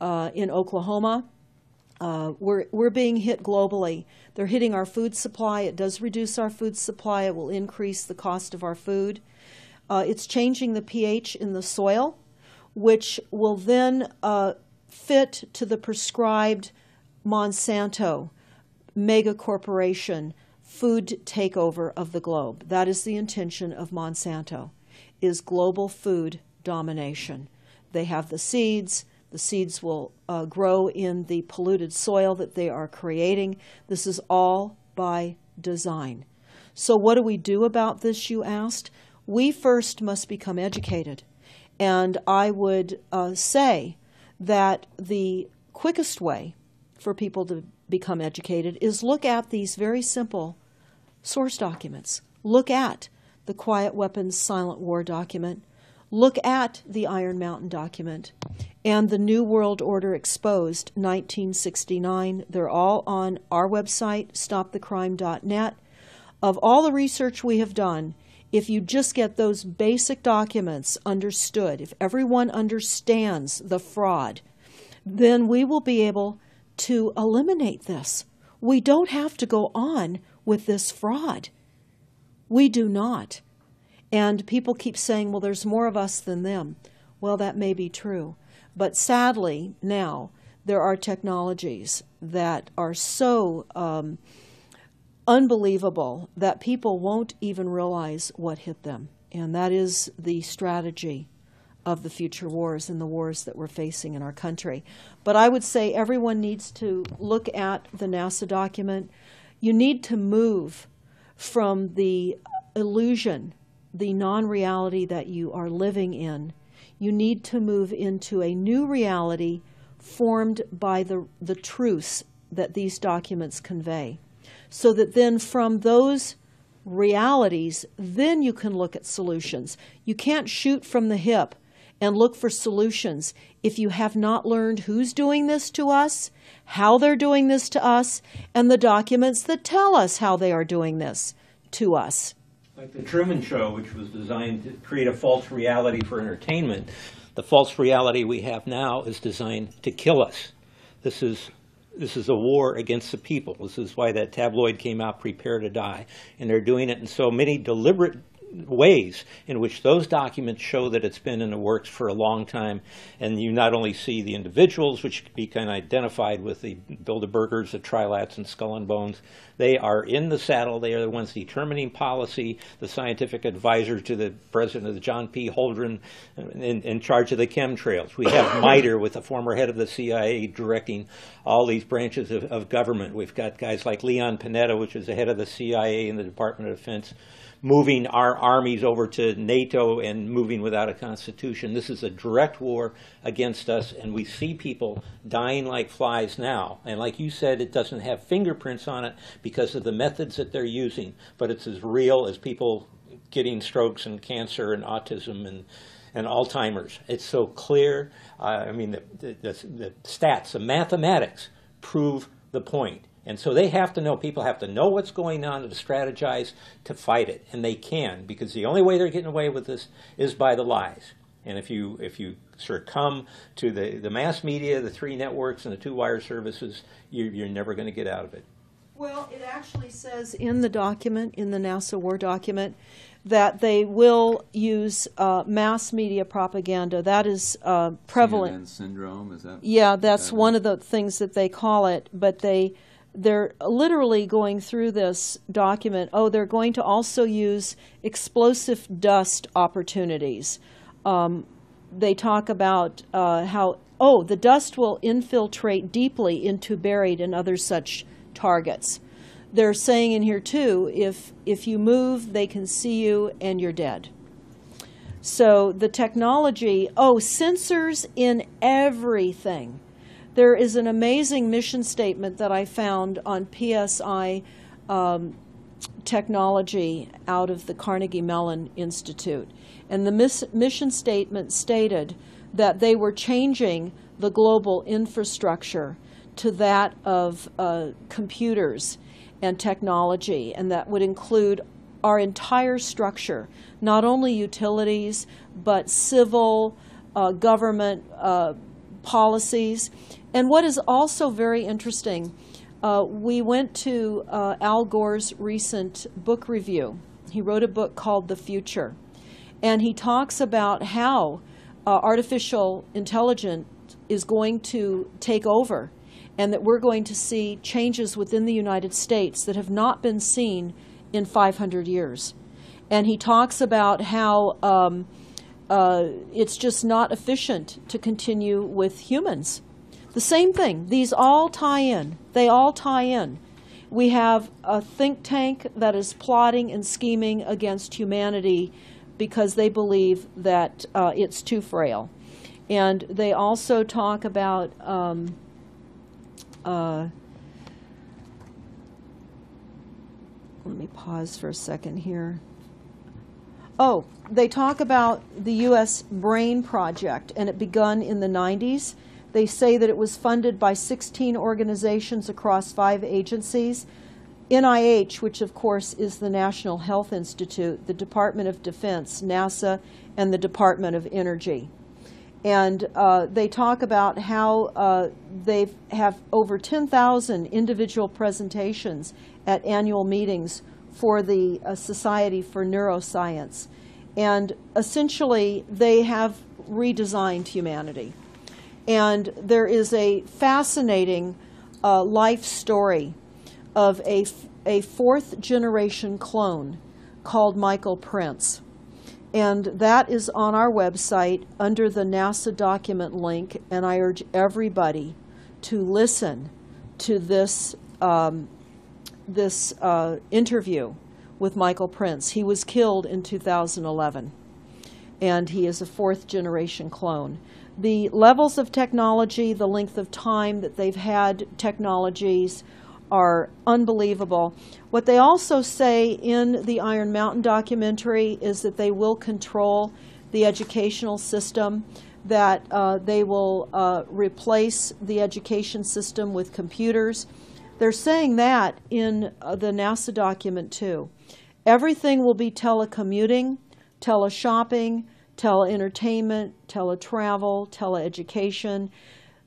in Oklahoma. We're being hit globally. They're hitting our food supply. It does reduce our food supply. It will increase the cost of our food. It's changing the pH in the soil, which will then fit to the prescribed Monsanto mega corporation food takeover of the globe. That is the intention of Monsanto, is global food domination. They have the seeds. The seeds will grow in the polluted soil that they are creating. This is all by design. So what do we do about this, you asked? We first must become educated. And I would say that the quickest way for people to become educated is look at these very simple source documents. Look at the Quiet Weapons Silent War document. Look at the Iron Mountain document and the New World Order Exposed 1969. They're all on our website, stopthecrime.net. Of all the research we have done, if you just get those basic documents understood, if everyone understands the fraud, then we will be able to eliminate this. We don't have to go on with this fraud. We do not. And people keep saying, well, there's more of us than them. Well, that may be true. But sadly, now, there are technologies that are so unbelievable that people won't even realize what hit them. And that is the strategy of the future wars and the wars that we're facing in our country. But I would say everyone needs to look at the NASA document. You need to move from the illusion, the non-reality that you are living in. You need to move into a new reality formed by the truths that these documents convey. So that then from those realities, then you can look at solutions. You can't shoot from the hip and look for solutions if you have not learned who's doing this to us, how they're doing this to us, and the documents that tell us how they are doing this to us. Like the Truman Show, which was designed to create a false reality for entertainment, the false reality we have now is designed to kill us. This is a war against the people. This is why that tabloid came out, Prepare to Die. And they're doing it in so many deliberate ways in which those documents show that it's been in the works for a long time. And you not only see the individuals, which can be kind of identified with the Bilderbergers, the Trilats, and Skull and Bones. They are in the saddle. They are the ones determining policy, the scientific advisors to the president of the John P. Holdren in charge of the chemtrails. We have MITRE with the former head of the CIA directing all these branches of government. We've got guys like Leon Panetta, which is the head of the CIA and the Department of Defense, moving our armies over to NATO and moving without a constitution. This is a direct war against us, and we see people dying like flies now. And like you said, it doesn't have fingerprints on it because of the methods that they're using, but it's as real as people getting strokes and cancer and autism and Alzheimer's. It's so clear. I mean, the stats, the mathematics prove the point. And so they have to know, people have to know what's going on to strategize to fight it. And they can, because the only way they're getting away with this is by the lies. And if you succumb to the mass media, the three networks, and the two wire services, you're never going to get out of it. Well, it actually says in the document, in the NASA war document, that they will use mass media propaganda. That is prevalent. CNN syndrome, is that? Yeah, that's one of the things that they call it. But they're literally going through this document. Oh, they're going to also use explosive dust opportunities. They talk about how, the dust will infiltrate deeply into buried and other such targets. They're saying in here, too, if you move, they can see you and you're dead. So the technology, sensors in everything. There is an amazing mission statement that I found on PSI technology out of the Carnegie Mellon Institute. And the mission statement stated that they were changing the global infrastructure to that of computers and technology, and that would include our entire structure, not only utilities, but civil, government policies. And what is also very interesting, we went to Al Gore's recent book review. He wrote a book called The Future, and he talks about how artificial intelligence is going to take over, and that we're going to see changes within the United States that have not been seen in 500 years. And he talks about how it's just not efficient to continue with humans. The same thing. These all tie in. They all tie in. We have a think tank that is plotting and scheming against humanity because they believe that it's too frail. And they also talk about let me pause for a second here. They talk about the U.S. Brain Project, and it begun in the 90s. They say that it was funded by 16 organizations across 5 agencies. NIH, which of course is the National Health Institute, the Department of Defense, NASA, and the Department of Energy. And they talk about how they have over 10,000 individual presentations at annual meetings for the Society for Neuroscience. And essentially, they have redesigned humanity. And there is a fascinating life story of a 4th-generation clone called Michael Prince. And that is on our website under the NASA document link, and I urge everybody to listen to this interview with Michael Prince. He was killed in 2011, and he is a 4th-generation clone. The levels of technology, the length of time that they've had technologies are unbelievable. What they also say in the Iron Mountain documentary is that they will control the educational system, that they will replace the education system with computers. They're saying that in the NASA document too. Everything will be telecommuting, teleshopping, teleentertainment, teletravel, teleeducation.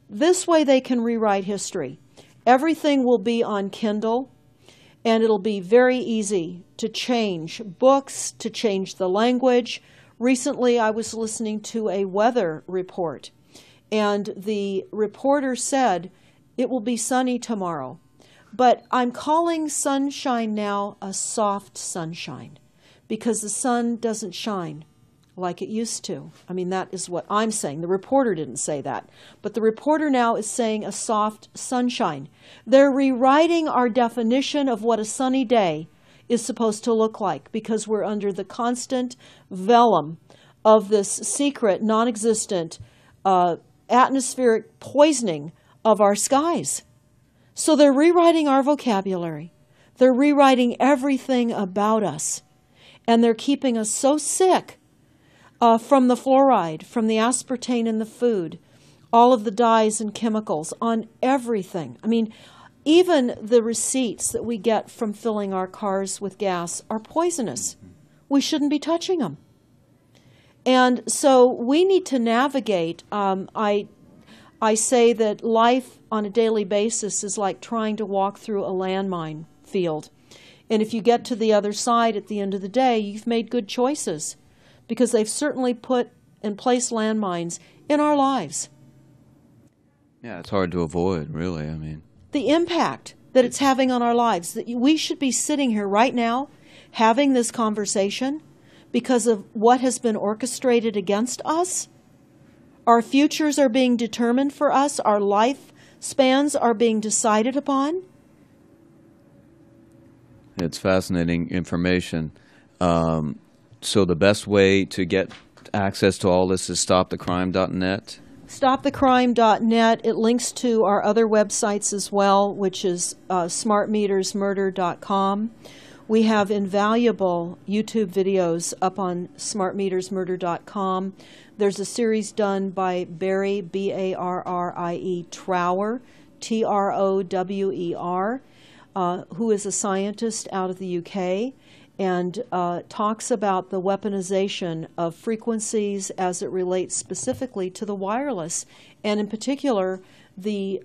This way they can rewrite history. Everything will be on Kindle, and it'll be very easy to change books, to change the language. Recently, I was listening to a weather report, and the reporter said, it will be sunny tomorrow. But I'm calling sunshine now a soft sunshine, because the sun doesn't shine like it used to. I mean, that is what I'm saying. The reporter didn't say that. But the reporter now is saying a soft sunshine. They're rewriting our definition of what a sunny day is supposed to look like, because we're under the constant vellum of this secret, non-existent atmospheric poisoning of our skies. So they're rewriting our vocabulary. They're rewriting everything about us. And they're keeping us so sick from the fluoride, from the aspartame in the food, all of the dyes and chemicals on everything. I mean, even the receipts that we get from filling our cars with gas are poisonous. We shouldn't be touching them. And so we need to navigate. I say that life on a daily basis is like trying to walk through a landmine field. And if you get to the other side at the end of the day, you've made good choices, because they've certainly put and placed landmines in our lives. Yeah, it's hard to avoid, really. I mean, the impact that it's having on our lives, that we should be sitting here right now having this conversation because of what has been orchestrated against us. Our futures are being determined for us. Our lifespans are being decided upon. It's fascinating information. So the best way to get access to all this is stopthecrime.net? Stopthecrime.net. It links to our other websites as well, which is smartmetersmurder.com. We have invaluable YouTube videos up on smartmetersmurder.com. There's a series done by Barry, B-A-R-R-I-E, Trower, T-R-O-W-E-R, who is a scientist out of the UK, and talks about the weaponization of frequencies as it relates specifically to the wireless, and in particular, the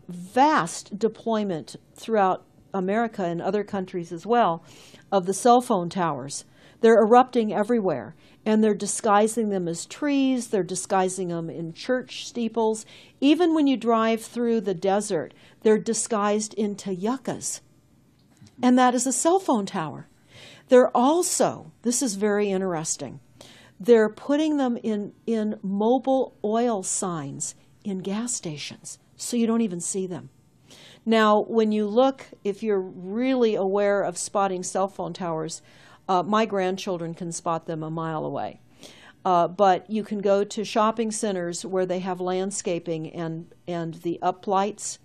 vast deployment throughout America and other countries as well of the cell phone towers. They're erupting everywhere, and they're disguising them as trees, they're disguising them in church steeples. Even when you drive through the desert, they're disguised into yuccas, and that is a cell phone tower. They're also, this is very interesting, they're putting them in mobile oil signs in gas stations, so you don't even see them. Now, when you look, if you're really aware of spotting cell phone towers, my grandchildren can spot them a mile away. But you can go to shopping centers where they have landscaping and the uplights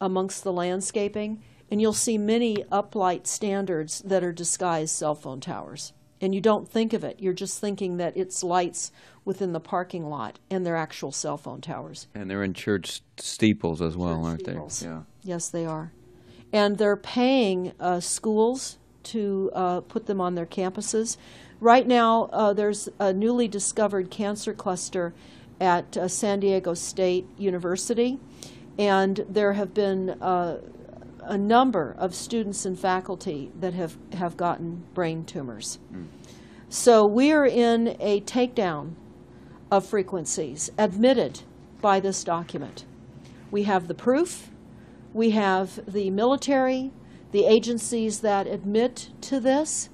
amongst the landscaping, and you'll see many uplight standards that are disguised cell phone towers. And you don't think of it. You're just thinking that it's lights within the parking lot, and they're actual cell phone towers. And they're in church steeples as well, aren't they? Yeah. Yes, they are. And they're paying schools to put them on their campuses. Right now, there's a newly discovered cancer cluster at San Diego State University, and there have been a number of students and faculty that have gotten brain tumors. So we are in a takedown of frequencies admitted by this document. We have the proof, we have the military, the agencies that admit to this.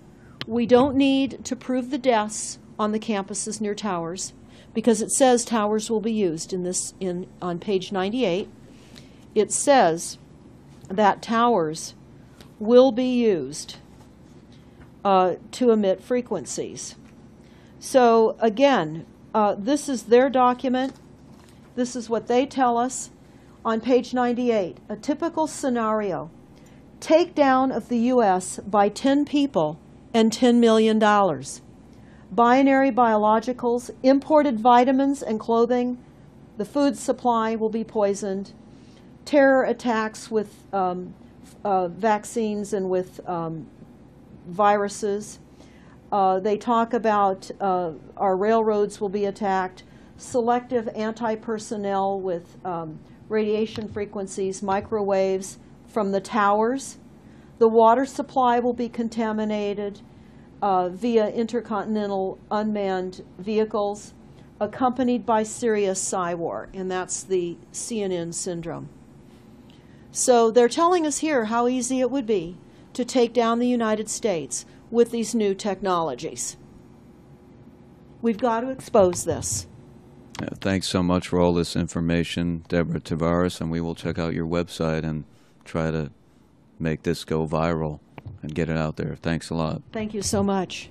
We don't need to prove the deaths on the campuses near towers, because it says towers will be used on page 98. It says that towers will be used to emit frequencies. So again, this is their document. This is what they tell us on page 98. A typical scenario: takedown of the U.S. by 10 people and $10 million. Binary biologicals, imported vitamins and clothing, the food supply will be poisoned. Terror attacks with vaccines and with viruses. They talk about our railroads will be attacked. Selective anti-personnel with radiation frequencies, microwaves from the towers. The water supply will be contaminated via intercontinental unmanned vehicles, accompanied by serious psy-war, and that's the CNN syndrome. So they're telling us here how easy it would be to take down the United States with these new technologies. We've got to expose this. Thanks so much for all this information, Deborah Tavares, and we will check out your website and try to make this go viral and get it out there. Thanks a lot. Thank you so much.